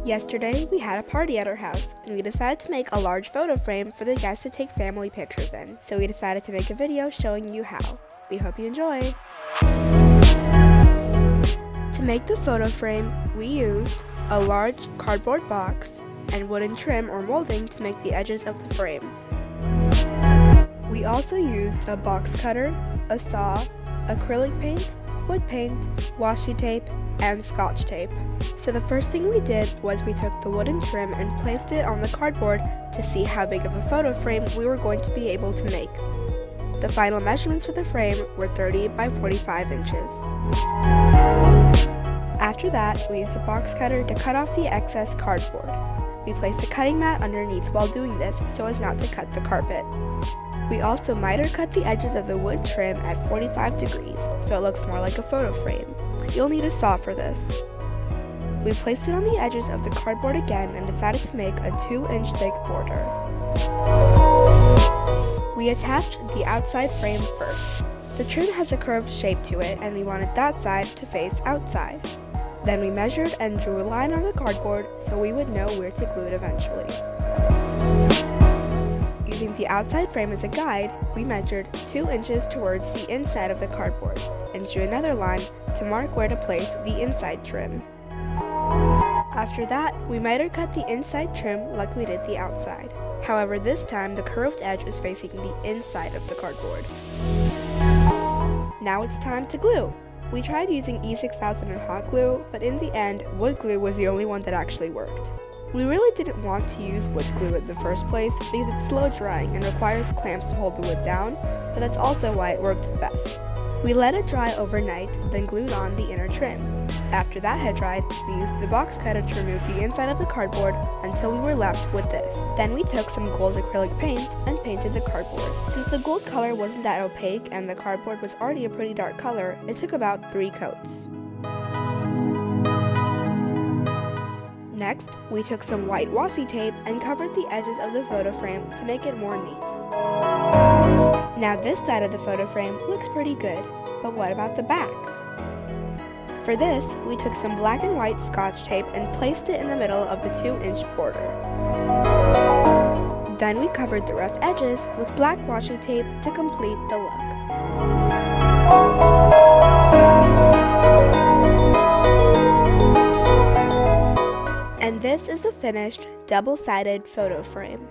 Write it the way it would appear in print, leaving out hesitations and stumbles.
Yesterday, we had a party at our house, and we decided to make a large photo frame for the guests to take family pictures in. So we decided to make a video showing you how. We hope you enjoy! To make the photo frame, we used a large cardboard box and wooden trim or molding to make the edges of the frame. We also used a box cutter, a saw, acrylic paint, wood paint, washi tape, and scotch tape. So the first thing we did was we took the wooden trim and placed it on the cardboard to see how big of a photo frame we were going to be able to make. The final measurements for the frame were 30 by 45 inches. After that, we used a box cutter to cut off the excess cardboard. We placed a cutting mat underneath while doing this so as not to cut the carpet. We also miter cut the edges of the wood trim at 45 degrees so it looks more like a photo frame. You'll need a saw for this. We placed it on the edges of the cardboard again and decided to make a 2-inch thick border. We attached the outside frame first. The trim has a curved shape to it and we wanted that side to face outside. Then we measured and drew a line on the cardboard so we would know where to glue it eventually. Using the outside frame as a guide, we measured 2 inches towards the inside of the cardboard and drew another line to mark where to place the inside trim. After that, we miter cut the inside trim like we did the outside. However, this time the curved edge was facing the inside of the cardboard. Now it's time to glue. We tried using E6000 and hot glue, but in the end, wood glue was the only one that actually worked. We really didn't want to use wood glue in the first place because it's slow drying and requires clamps to hold the wood down, but that's also why it worked best. We let it dry overnight, then glued on the inner trim. After that had dried, we used the box cutter to remove the inside of the cardboard until we were left with this. Then we took some gold acrylic paint and painted the cardboard. Since the gold color wasn't that opaque and the cardboard was already a pretty dark color, it took about 3 coats. Next, we took some white washi tape and covered the edges of the photo frame to make it more neat. Now this side of the photo frame looks pretty good, but what about the back? For this, we took some black and white scotch tape and placed it in the middle of the 2-inch border. Then we covered the rough edges with black washi tape to complete the look. And this is the finished double-sided photo frame.